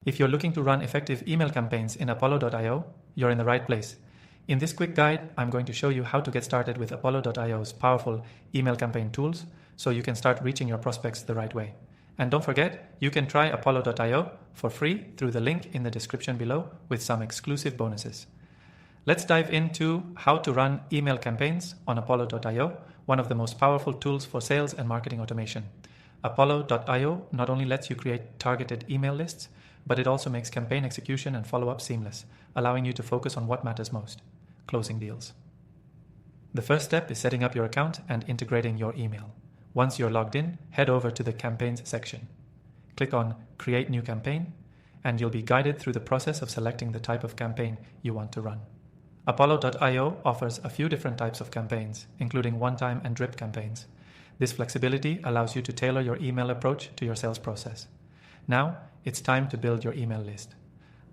If you're looking to run effective email campaigns in Apollo.io, you're in the right place. In this quick guide, I'm going to show you how to get started with Apollo.io's powerful email campaign tools so you can start reaching your prospects the right way. And don't forget, you can try Apollo.io for free through the link in the description below with some exclusive bonuses. Let's dive into how to run email campaigns on Apollo.io, one of the most powerful tools for sales and marketing automation. Apollo.io not only lets you create targeted email lists, but it also makes campaign execution and follow-up seamless, allowing you to focus on what matters most: closing deals. The first step is setting up your account and integrating your email. Once you're logged in, head over to the Campaigns section. Click on Create New Campaign, and you'll be guided through the process of selecting the type of campaign you want to run. Apollo.io offers a few different types of campaigns, including one-time and drip campaigns. This flexibility allows you to tailor your email approach to your sales process. Now, it's time to build your email list.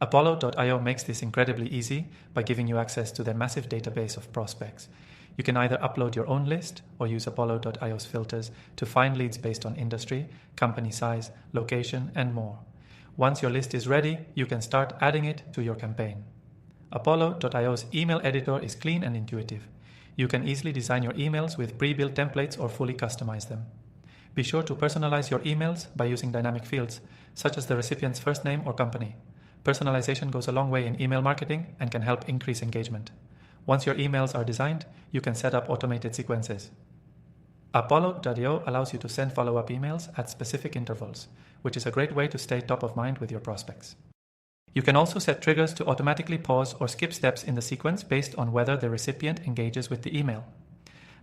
Apollo.io makes this incredibly easy by giving you access to their massive database of prospects. You can either upload your own list or use Apollo.io's filters to find leads based on industry, company size, location, and more. Once your list is ready, you can start adding it to your campaign. Apollo.io's email editor is clean and intuitive. You can easily design your emails with pre-built templates or fully customize them. Be sure to personalize your emails by using dynamic fields, such as the recipient's first name or company. Personalization goes a long way in email marketing and can help increase engagement. Once your emails are designed, you can set up automated sequences. Apollo.io allows you to send follow-up emails at specific intervals, which is a great way to stay top of mind with your prospects. You can also set triggers to automatically pause or skip steps in the sequence based on whether the recipient engages with the email.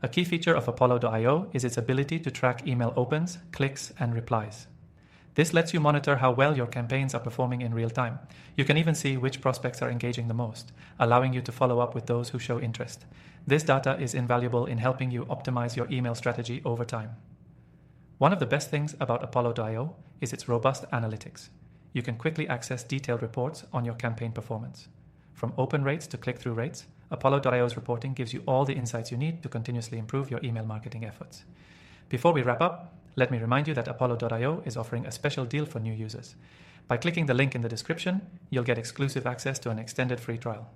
A key feature of Apollo.io is its ability to track email opens, clicks, and replies. This lets you monitor how well your campaigns are performing in real time. You can even see which prospects are engaging the most, allowing you to follow up with those who show interest. This data is invaluable in helping you optimize your email strategy over time. One of the best things about Apollo.io is its robust analytics. You can quickly access detailed reports on your campaign performance. From open rates to click-through rates, Apollo.io's reporting gives you all the insights you need to continuously improve your email marketing efforts. Before we wrap up, let me remind you that Apollo.io is offering a special deal for new users. By clicking the link in the description, you'll get exclusive access to an extended free trial.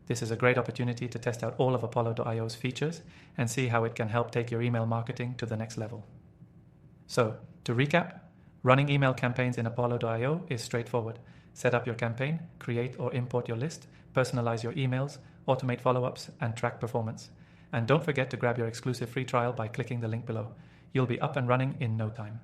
This is a great opportunity to test out all of Apollo.io's features and see how it can help take your email marketing to the next level. So, to recap, running email campaigns in Apollo.io is straightforward. Set up your campaign, create or import your list, personalize your emails, automate follow-ups, and track performance. And don't forget to grab your exclusive free trial by clicking the link below. You'll be up and running in no time.